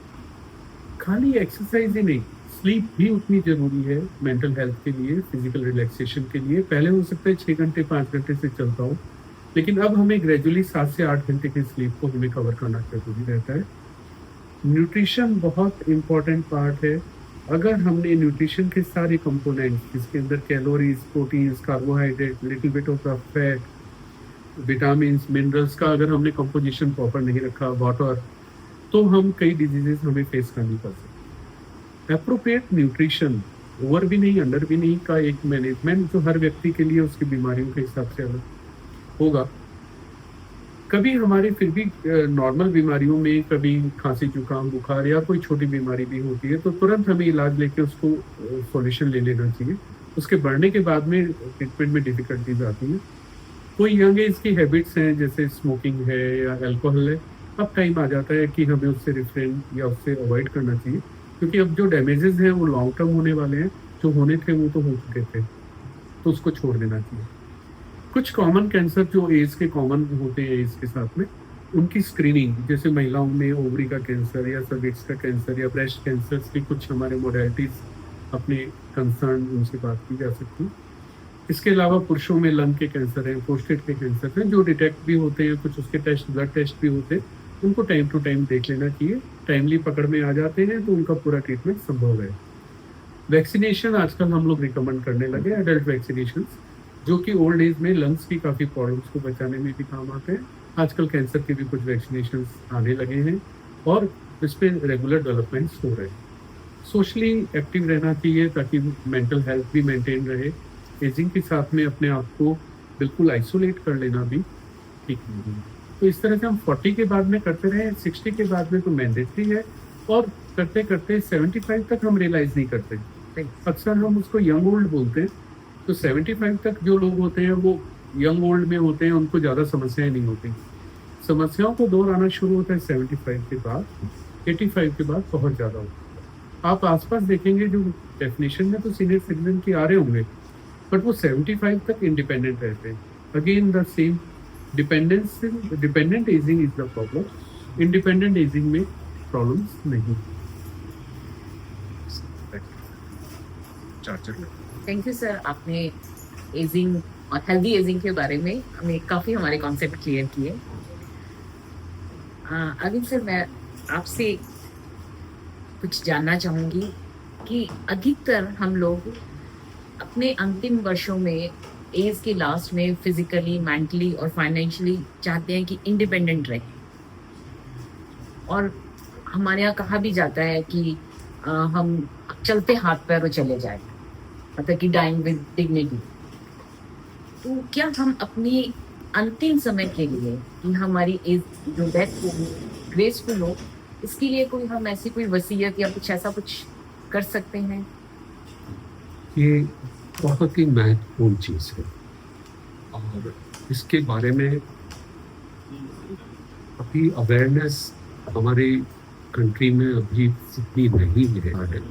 खाली एक्सरसाइज ही नहीं, स्लीप भी उतनी जरूरी है मेंटल हेल्थ के लिए, फिजिकल रिलैक्सेशन के लिए। पहले हो सकता है 6 घंटे 5 घंटे से चलता हो, लेकिन अब हमें ग्रेजुअली 7 से 8 घंटे की स्लीप को हमें कवर करना जरूरी रहता है। न्यूट्रिशन बहुत इंपॉर्टेंट पार्ट है। अगर हमने न्यूट्रिशन के सारे कंपोनेंट्स, जिसके अंदर calories, proteins, carbohydrate, little bit of fat, vitamin, minerals का अगर हमने कंपोजिशन प्रॉपर नहीं रखा, वाटर, तो हम कई डिजीजेस हमें फेस करनी पड़ सकती है। एप्रोप्रिएट न्यूट्रिशन, ओवर भी नहीं अंडर भी नहीं, का एक मैनेजमेंट जो हर व्यक्ति के लिए उसकी बीमारियों के हिसाब से अलग होगा। कभी हमारे फिर भी नॉर्मल बीमारियों में कभी खांसी, जुकाम, बुखार या कोई छोटी बीमारी भी होती है तो तुरंत हमें इलाज लेके उसको सॉल्यूशन ले लेना चाहिए। उसके बढ़ने के बाद में ट्रीटमेंट में डिफिकल्टीज आती है। कोई यंग एज की हैबिट्स हैं जैसे स्मोकिंग है या अल्कोहल है, अब टाइम आ जाता है कि हमें उससे रिफ्रेन या उससे अवॉइड करना चाहिए, क्योंकि अब जो डैमेजेस हैं वो लॉन्ग टर्म होने वाले हैं। जो होने थे वो तो हो चुके थे, तो उसको छोड़ देना चाहिए। कुछ कॉमन कैंसर जो एज के कॉमन होते हैं एज के साथ में, उनकी स्क्रीनिंग, जैसे महिलाओं में ओवरी का कैंसर या सर्विक्स का कैंसर या ब्रेस्ट कैंसर की कुछ हमारे मोडेलिटीज अपने कंसर्न उनसे बात की जा सकती है। इसके अलावा पुरुषों में लंग के कैंसर हैं, प्रोस्टेट के कैंसर हैं, जो डिटेक्ट भी होते हैं, कुछ उसके टेस्ट, ब्लड टेस्ट भी होते हैं, उनको टाइम टू टाइम देख लेना चाहिए। टाइमली पकड़ में आ जाते हैं तो उनका पूरा ट्रीटमेंट संभव है। वैक्सीनेशन आजकल हम लोग रिकमेंड करने लगे, एडल्ट वैक्सीनेशन, जो कि ओल्ड एज में लंग्स की काफ़ी प्रॉब्लम्स को बचाने में भी काम आते हैं। आजकल कैंसर के भी कुछ वैक्सीनेशन आने लगे हैं और इस पर रेगुलर डेवलपमेंट्स हो रहे हैं। सोशली एक्टिव रहना चाहिए ताकि मेंटल हेल्थ भी मेंटेन रहे। एजिंग के साथ में अपने आप को बिल्कुल आइसोलेट कर लेना भी ठीक नहीं है। तो इस तरह से हम 40 के बाद में करते रहे, 60 के बाद में तो मैंडेटरी है, और करते करते 75 तक हम रियलाइज नहीं करते। अक्सर हम उसको यंग ओल्ड बोलते हैं, तो 75 तक जो लोग होते हैं वो यंग ओल्ड में होते हैं, उनको ज़्यादा समस्याएं नहीं होती। समस्याओं को दौर आना शुरू होता है 75 के बाद, 85 के बाद बहुत ज़्यादा होता है। आप आसपास देखेंगे जो डेफिनेशन में तो सीनियर सिटीजन की आ रहे होंगे, बट वो 75 तक इंडिपेंडेंट रहते हैं। Again the same, dependent ageing is the problem, independent ageing में प्रॉब्लम्स नहीं। थैंक यू सर, आपने एजिंग और हेल्दी एजिंग के बारे में हमें काफ़ी हमारे कॉन्सेप्ट क्लियर किए। अरविंद सर, मैं आपसे कुछ जानना चाहूँगी कि अधिकतर हम लोग अपने अंतिम वर्षों में, एज के लास्ट में, फिजिकली, मेंटली और फाइनेंशियली चाहते हैं कि इंडिपेंडेंट रहें, और हमारे यहाँ कहा भी जाता है कि हम चलते हाथ पैरों चले जाए, मतलब कि डाइंग विद डिग्निटी। तो क्या हम अपनी अंतिम समय के लिए कि हमारी एज जो डेथ हो ग्रेसफुल हो, इसके लिए कोई हम ऐसी कोई वसीयत या कुछ ऐसा कुछ कर सकते हैं? ये बहुत ही महत्वपूर्ण चीज़ है और इसके बारे में अभी अवेयरनेस हमारी कंट्री में अभी इतनी नहीं है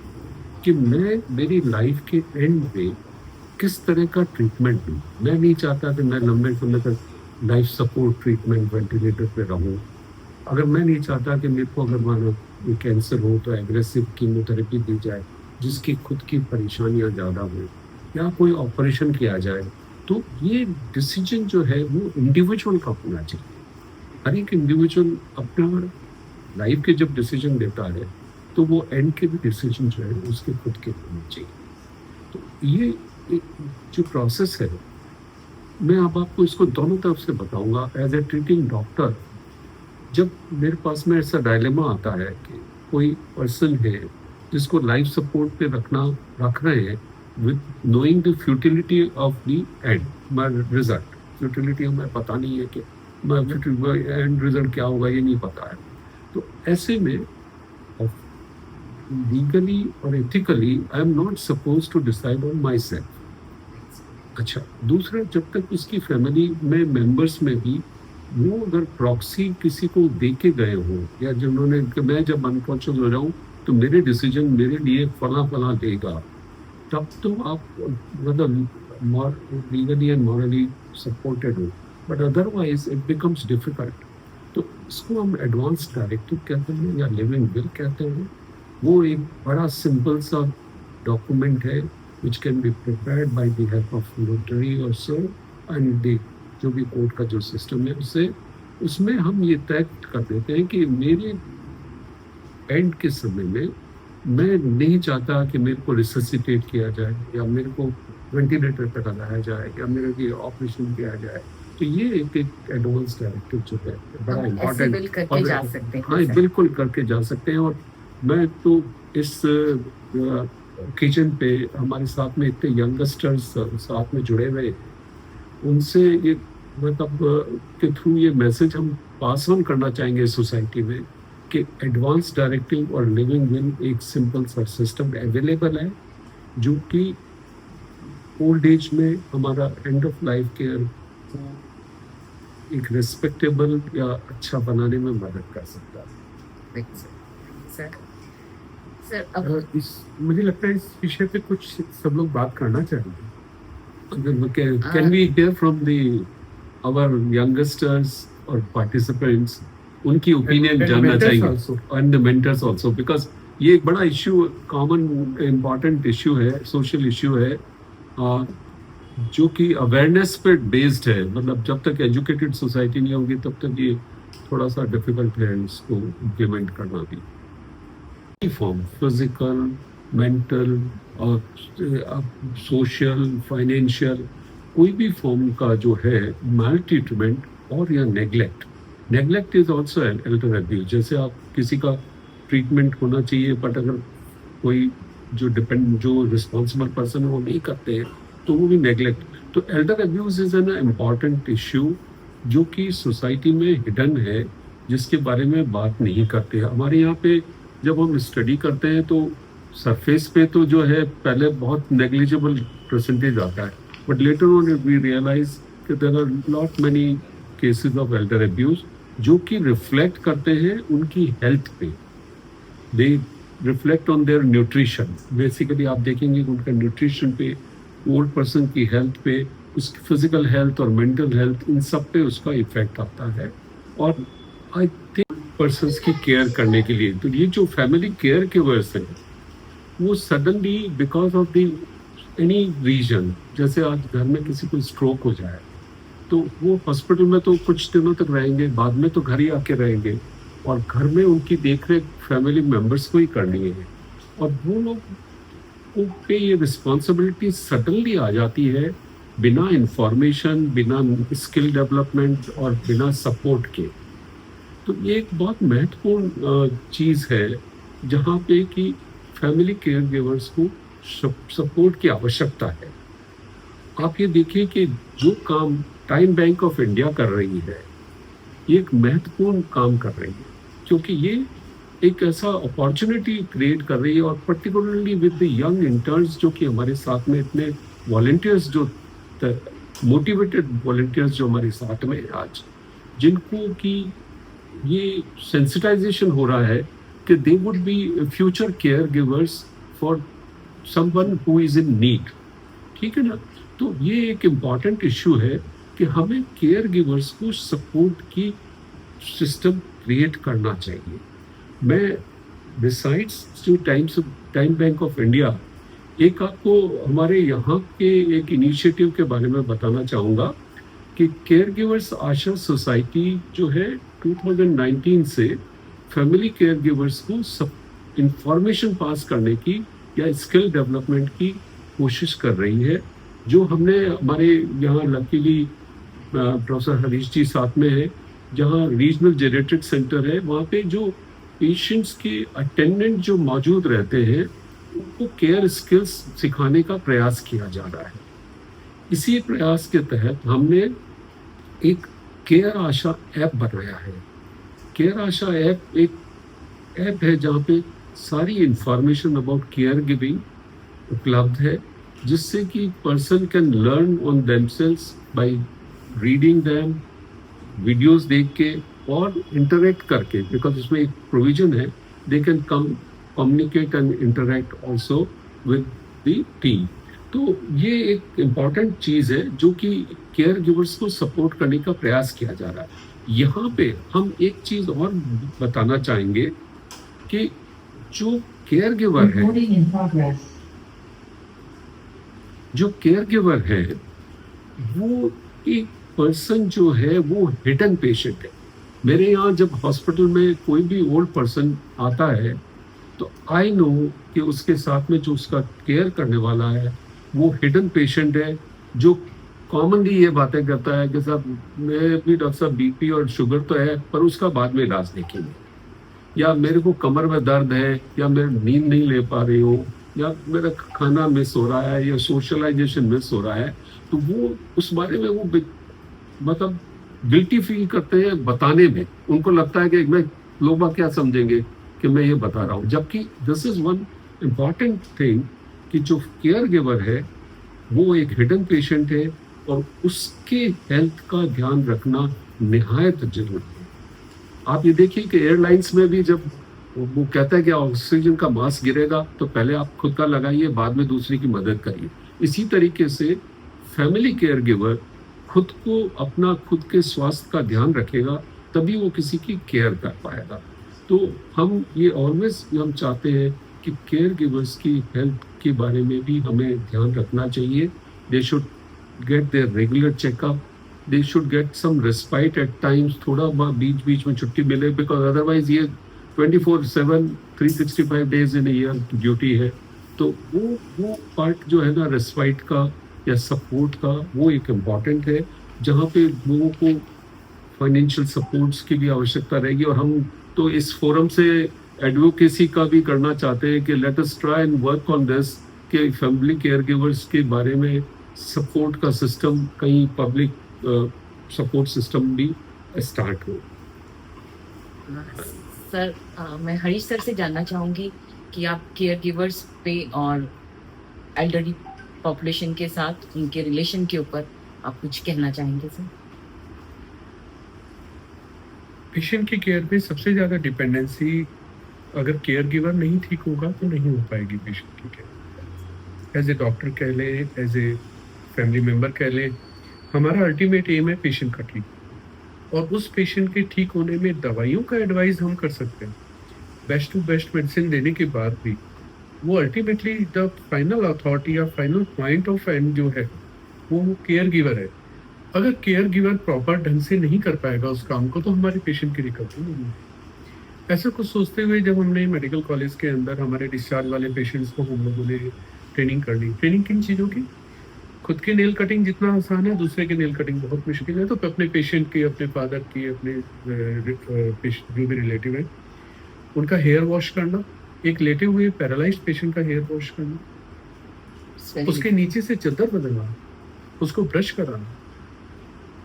कि मैं मेरी लाइफ के एंड पे किस तरह का ट्रीटमेंट लूँ। मैं नहीं चाहता कि मैं लंबे समय तक लाइफ सपोर्ट ट्रीटमेंट वेंटिलेटर पे रहूँ। अगर मैं नहीं चाहता कि मेरे को अगर मानो कैंसर हो तो एग्रेसिव कीमोथेरेपी दी जाए जिसकी खुद की परेशानियाँ ज़्यादा हो, या कोई ऑपरेशन किया जाए, तो ये डिसीजन जो है वो इंडिविजुअल का होना चाहिए। हर एक इंडिविजुअल अपना लाइफ के जब डिसीजन लेता है तो वो एंड के भी डिसीजन जो है उसके खुद के होने चाहिए। तो ये जो प्रोसेस है, मैं अब आपको इसको दोनों तरफ से बताऊंगा। एज ए ट्रीटिंग डॉक्टर, जब मेरे पास में ऐसा डायलेमा आता है कि कोई पर्सन है जिसको लाइफ सपोर्ट पे रख रहे हैं with knowing the futility of the end result. Futility हमें पता नहीं है कि एंड रिजल्ट क्या होगा, ये नहीं पता है। तो ऐसे में लीगली और ethically I am not suppose to decide on my self. अच्छा, दूसरा, जब तक उसकी फैमिली में मेंबर्स में भी वो अगर प्रॉक्सी किसी को दे के गए हो, या जिन्होंने कि मैं जब अनकॉन्शियस हो जाऊं तो मेरे डिसीजन मेरे लिए फला फला देगा, तब तो आप मतलब लीगली एंड मॉरली सपोर्टेड हो, but otherwise it becomes difficult. तो इसको हम एडवांस डायरेक्टिव कहते हैं या लिविंग विल कहते हैं। वो एक बड़ा सिंपल सा डॉक्यूमेंट है which can be prepared by the help of notary और सो, एंड जो भी कोर्ट का जो सिस्टम है उससे, उसमें हम ये तय कर देते हैं कि मेरे एंड के समय में मैं नहीं चाहता कि मेरे को रिससिटेट किया जाए, या मेरे को वेंटिलेटर पर लगाया जाए, या मेरे लिए ऑपरेशन किया जाए। तो ये एक एडवांस डायरेक्टिव जो है बड़ा हम ऐसे बिल करके इम्पोर्टेंट। जा सकते हैं हाँ सर। बिल्कुल करके जा सकते हैं। और मैं तो इस किचन पे हमारे साथ में इतने यंगस्टर्स साथ में जुड़े हुए, उनसे ये मतलब के थ्रू ये मैसेज हम पास ऑन करना चाहेंगे सोसाइटी में कि एडवांस डायरेक्टिव और लिविंग विल एक सिंपल सा सिस्टम अवेलेबल है, जो कि ओल्ड एज में हमारा एंड ऑफ लाइफ केयर को एक रिस्पेक्टेबल या अच्छा बनाने में मदद कर सकता है। सर सर अब मुझे लगता है इस विषय पे कुछ सब लोग बात करना चाहेंगे। Can we hear from our youngsters or participants, उनकी ओपिनियन And जानना mentors चाहिए, also. and the mentors also, because ये एक बड़ा इश्यू, कॉमन इम्पॉर्टेंट इश्यू है, सोशल इश्यू है, जो कि अवेयरनेस पे बेस्ड है। मतलब जब तक एजुकेटेड सोसाइटी नहीं होगी तब तक ये थोड़ा सा डिफिकल्ट है इसको इम्प्लीमेंट करना भी। फॉर्म फिजिकल, मेंटल और सोशल, फाइनेंशियल, कोई भी फॉर्म का जो है माल ट्रीटमेंट और या neglect is also Elder abuse. जैसे आप किसी का ट्रीटमेंट होना चाहिए, बट अगर कोई जो रिस्पॉन्सिबल पर्सन है वो नहीं करते हैं तो वो भी नेग्लेक्ट। तो Elder abuse is an important issue जो कि सोसाइटी में हिडन है, जिसके बारे में बात नहीं करते। हमारे यहाँ पे जब हम स्टडी करते हैं तो सरफेस पे तो जो है पहले बहुत नेग्लिजिबल परसेंटेज आता है, but later on we realise कि there are lot many cases of elder abuse जो कि रिफ्लेक्ट करते हैं उनकी हेल्थ पे। They reflect on their nutrition. Basically आप देखेंगे उनका न्यूट्रिशन पे, ओल्ड पर्सन की हेल्थ पे, उसकी फिजिकल हेल्थ और मेंटल हेल्थ, इन सब पे उसका इफेक्ट आता है। और आई थिंक पर्सन्स की केयर करने के लिए, तो ये जो फैमिली केयर गिवर्स हैं वो suddenly because of the any reason, जैसे आज घर में किसी को स्ट्रोक हो जाए तो वो हॉस्पिटल में तो कुछ दिनों तक रहेंगे, बाद में तो घर ही आके रहेंगे, और घर में उनकी देखरेख फैमिली मेम्बर्स को ही करनी है। और वो लोग पे ये रिस्पॉन्सिबिलिटी सडनली आ जाती है बिना इंफॉर्मेशन, बिना स्किल डेवलपमेंट और बिना सपोर्ट के। तो ये एक बहुत महत्वपूर्ण चीज़ है जहाँ पे कि फैमिली केयर गिवर्स को सपोर्ट की आवश्यकता है। आप ये देखिए कि जो काम टाइम बैंक ऑफ इंडिया कर रही है, ये एक महत्वपूर्ण काम कर रही है, क्योंकि ये एक ऐसा अपॉर्चुनिटी क्रिएट कर रही है, और particularly with the young interns जो कि हमारे साथ में इतने वॉलंटियर्स, जो मोटिवेटेड वॉलंटियर्स जो हमारे साथ में आज, जिनको कि ये सेंसिटाइजेशन हो रहा है कि they would be future care givers for someone who is in need. ठीक है ना? तो ये एक इम्पॉर्टेंट इश्यू है कि हमें केयर गिवर्स को सपोर्ट की सिस्टम क्रिएट करना चाहिए। मैं बिसाइड्स जो टाइम बैंक ऑफ इंडिया, एक आपको हमारे यहाँ के एक इनिशिएटिव के बारे में बताना चाहूँगा कि केयर गिवर्स आशा सोसाइटी जो है 2019 से फैमिली केयर गिवर्स को सब इंफॉर्मेशन पास करने की या स्किल डेवलपमेंट की कोशिश कर रही है। जो हमने हमारे यहाँ लकीली प्रोफेसर हरीश जी साथ में है, जहाँ रीजनल जेनेटिक सेंटर है, वहाँ पे जो पेशेंट्स के अटेंडेंट जो मौजूद रहते हैं उनको केयर स्किल्स सिखाने का प्रयास किया जा रहा है। इसी प्रयास के तहत हमने एक केयर आशा ऐप बनाया है। केयर आशा ऐप एक ऐप है जहाँ पे सारी इंफॉर्मेशन अबाउट केयर गिविंग उपलब्ध है, जिससे कि person can learn on themselves by reading them, videos देख के और इंटरेक्ट करके, बिकॉज उसमें एक प्रोविजन है, they can come communicate and interact also with the team. तो ये एक इम्पॉर्टेंट चीज़ है जो कि केयर गिवर्स को सपोर्ट करने का प्रयास किया जा रहा है। यहाँ पे हम एक चीज़ और बताना चाहेंगे कि जो केयर गिवर है, Recording in progress. जो केयर गिवर है वो एक पर्सन जो है वो हिडन पेशेंट है। मेरे यहाँ जब हॉस्पिटल में कोई भी ओल्ड पर्सन आता है तो आई नो कि उसके साथ में जो उसका केयर करने वाला है वो हिडन पेशेंट है, जो कॉमनली ये बातें करता है कि साहब मैं भी डॉक्टर साहब बीपी और शुगर तो है पर उसका बाद में इलाज देखेंगे, या मेरे को कमर में दर्द है, या मैं नींद नहीं ले पा रही हूँ, या मेरा खाना मिस हो रहा है, या सोशलाइजेशन मिस हो रहा है। तो वो उस बारे में वो मतलब गिल्टी फील करते हैं बताने में। उनको लगता है कि मैं लोग क्या समझेंगे कि मैं ये बता रहा हूँ, जबकि this is one important thing कि जो केयर गिवर है वो एक हिडन पेशेंट है और उसके हेल्थ का ध्यान रखना निहायत जरूरी है। आप ये देखिए कि एयरलाइंस में भी जब वो कहता है कि ऑक्सीजन का मास्क गिरेगा तो पहले आप खुद का लगाइए, बाद में दूसरे की मदद करिए। इसी तरीके से फैमिली केयर गिवर खुद को अपना खुद के स्वास्थ्य का ध्यान रखेगा तभी वो किसी की केयर कर पाएगा। तो हम ये ऑलवेज हम चाहते हैं कि केयर गिवर्स की हेल्थ के बारे में भी हमें ध्यान रखना चाहिए। They should get their regular checkup, they should get some respite at times, थोड़ा बीच बीच में छुट्टी मिले, बिकॉज अदरवाइज ये 24/7 365 डेज इन ईयर ड्यूटी है। तो वो पार्ट जो है ना रेस्पाइट का या सपोर्ट का, वो एक इम्पॉर्टेंट है जहाँ पे लोगों को फाइनेंशियल सपोर्ट्स की भी आवश्यकता रहेगी। और हम तो इस फोरम से एडवोकेसी का भी करना चाहते हैं कि let us try and work on this, कि फैमिली केयर गिवर्स के बारे में सपोर्ट का सिस्टम, कहीं पब्लिक सपोर्ट सिस्टम भी स्टार्ट हो। सर मैं हरीश सर से जानना चाहूँगी कि आप केयर गिवर्स पे और एल्डरली पॉपुलेशन के साथ उनके रिलेशन के ऊपर आप कुछ कहना चाहेंगे सर? पेशेंट की केयर पे सबसे ज़्यादा डिपेंडेंसी, अगर केयर गिवर नहीं ठीक होगा तो नहीं हो पाएगी पेशेंट की केयर। एज ए डॉक्टर कह लें, एज ए फैमिली मेम्बर कह लें, हमारा अल्टीमेट एम है पेशेंट का ठीक, और उस पेशेंट के ठीक होने में दवाइयों का एडवाइस हम कर सकते हैं, बेस्ट टू बेस्ट मेडिसिन देने के बाद भी वो अल्टीमेटली द फाइनल अथॉरिटी या फाइनल पॉइंट ऑफ एंड जो है वो केयर गिवर है। अगर केयर गिवर प्रॉपर ढंग से नहीं कर पाएगा उस काम को तो हमारे पेशेंट की रिकवरी नहीं होगी। ऐसा कुछ सोचते हुए जब हमने मेडिकल कॉलेज के अंदर हमारे डिस्चार्ज वाले पेशेंट्स को हम लोगों ने ट्रेनिंग कर ली। ट्रेनिंग किन चीज़ों की? खुद के नेल कटिंग जितना आसान है दूसरे के नेल कटिंग बहुत मुश्किल है। तो अपने पेशेंट की, अपने फादर की, अपने जो भी रिलेटिव है उनका हेयर वॉश करना, एक लेटे हुए पैरालाइज्ड पेशेंट का हेयर वॉश करना, उसके नीचे से चद्दर बदलना, उसको ब्रश कराना,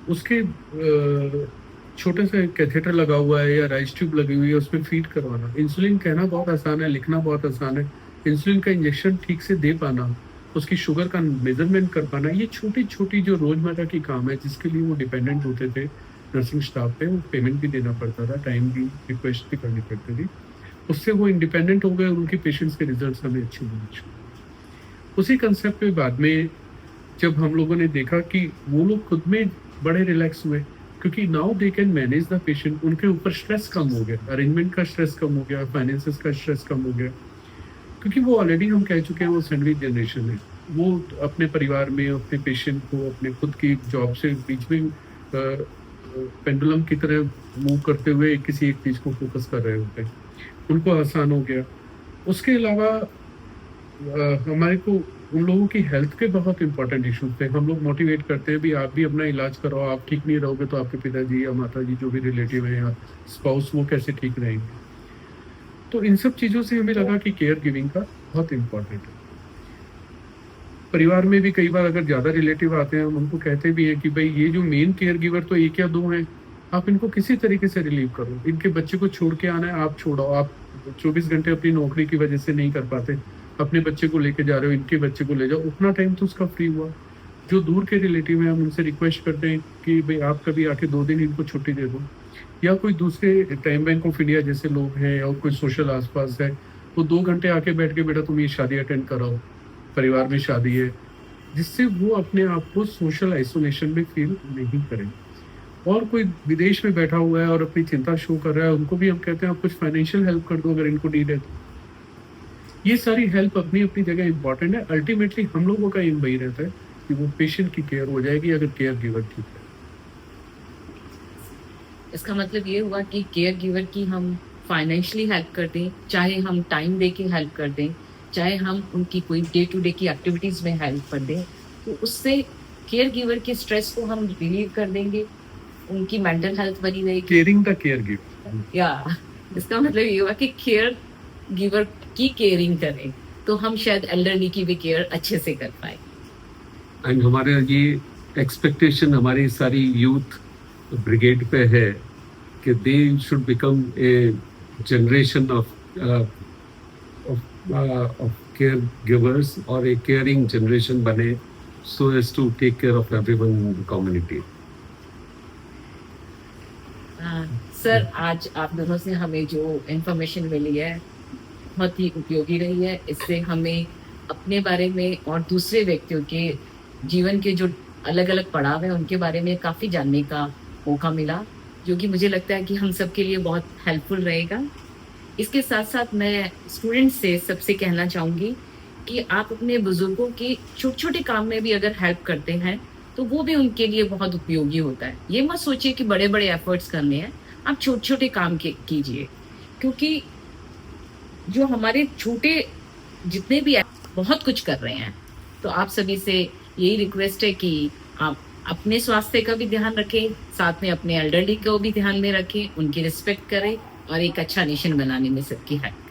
उसके छोटे से कैथेटर लगा हुआ है या राइस ट्यूब लगी हुई है उसमें फीड करवाना। इंसुलिन कहना बहुत आसान है, लिखना बहुत आसान है। इंसुलिन का इंजेक्शन ठीक से दे पाना, उसकी शुगर का मेजरमेंट कर पाना, ये छोटी छोटी जो रोजमर्रा की काम है जिसके लिए वो डिपेंडेंट होते थे नर्सिंग स्टाफ पे, वो पेमेंट भी देना पड़ता था, टाइम भी, रिक्वेस्ट भी करनी पड़ती थी। उससे वो इंडिपेंडेंट हो गए और उनके पेशेंट्स के रिजल्ट हमें अच्छे मिलने शुरू। उसी कंसेप्ट पे बाद में जब हम लोगों ने देखा कि वो लोग खुद में बड़े रिलैक्स हुए, क्योंकि now they can manage the patient, उनके ऊपर स्ट्रेस कम हो गया, अरेंजमेंट का स्ट्रेस कम हो गया, फाइनेंसेस का स्ट्रेस कम हो गया, क्योंकि वो ऑलरेडी हम कह चुके हैं वो सैंडविच जनरेशन है। वो अपने परिवार में, अपने पेशेंट को, अपने खुद की जॉब से बीच में पेंडुलम की तरह मूव करते हुए किसी एक चीज़ को फोकस कर रहे होते हैं, उनको आसान हो गया। उसके अलावा हमारे को उन लोगों की हेल्थ के बहुत इंपॉर्टेंट इश्यूज थे। हम लोग मोटिवेट करते हैं भी आप भी अपना इलाज कराओ, आप ठीक नहीं रहोगे तो आपके पिताजी या माताजी जो भी रिलेटिव है या स्पाउस वो कैसे ठीक रहेंगे। तो इन सब चीज़ों से हमें लगा कि केयर गिविंग का बहुत इम्पोर्टेंट है। परिवार में भी कई बार अगर ज़्यादा रिलेटिव आते हैं हम उनको कहते भी हैं कि भाई ये जो मेन केयर गिवर तो एक या दो हैं, आप इनको किसी तरीके से रिलीव करो। इनके बच्चे को छोड़ के आना है, आप छोड़ो। आप 24 घंटे अपनी नौकरी की वजह से नहीं कर पाते, अपने बच्चे को लेके जा रहे हो, इनके बच्चे को ले जाओ, उतना टाइम तो उसका फ्री हुआ। जो दूर के रिलेटिव हैं हम उनसे रिक्वेस्ट करते हैं कि भाई आप कभी आके 2 दिन इनको छुट्टी दे दो, या कोई दूसरे टाइम बैंक ऑफ इंडिया जैसे लोग हैं और कोई सोशल आसपास है, वो 2 घंटे आके बैठ के बेटा तुम ये शादी अटेंड कराओ, परिवार में शादी है, जिससे वो अपने आप को सोशल आइसोलेशन में फील नहीं करें। और कोई विदेश में बैठा हुआ है और अपनी चिंता शो कर रहा है, उनको भी हम कहते हैं आप कुछ फाइनेंशियल हेल्प कर दो अगर इनको नीड है तो। ये सारी हेल्प अपनी अपनी जगह इंपॉर्टेंट है। अल्टीमेटली हम लोगों का एम वही रहता है कि वो पेशेंट की केयर हो जाएगी अगर केयर गिवर ठीक है। इसका मतलब ये हुआ कि केयर गिवर की हम फाइनेंशियली हेल्प कर दें, चाहे हम टाइम दे के हेल्प कर दें, चाहे हम उनकी कोई डे टू डे की एक्टिविटीज़ में हेल्प कर दें, तो उससे केयर गिवर के स्ट्रेस को हम रिलीव कर देंगे, उनकी मेंटल हेल्थ बनी रहेगी। Caring the care giver. या इसका मतलब ये हुआ कि केयर गिवर की केयरिंग करें तो हम शायद एल्डरली की भी केयर अच्छे से कर पाए। एंड हमारे ये एक्सपेक्टेशन हमारी सारी यूथ ब्रिगेड पे है कि they should become a generation of care givers और ए केयरिंग जनरेशन बने, so as to take care of everyone in the community. Sir, आज आप दोनों से हमें जो इंफॉर्मेशन मिली है बहुत ही उपयोगी रही है। इससे हमें अपने बारे में और दूसरे व्यक्तियों के जीवन के जो अलग अलग पड़ाव हैं उनके बारे में काफ़ी जानने का मौका मिला, जो कि मुझे लगता है कि हम सबके लिए बहुत हेल्पफुल रहेगा। इसके साथ साथ मैं स्टूडेंट्स से सबसे कहना चाहूँगी कि आप अपने बुजुर्गों के छोटे छोटे काम में भी अगर हेल्प करते हैं तो वो भी उनके लिए बहुत उपयोगी होता है। ये मत सोचिए कि बड़े बड़े एफर्ट्स करने हैं, आप छोटे छोटे काम कीजिए, क्योंकि जो हमारे छोटे जितने भी बहुत कुछ कर रहे हैं। तो आप सभी से यही रिक्वेस्ट है कि आप अपने स्वास्थ्य का भी ध्यान रखें, साथ में अपने एल्डरली को भी ध्यान में रखें, उनकी रिस्पेक्ट करें और एक अच्छा नेशन बनाने में सबकी हेल्प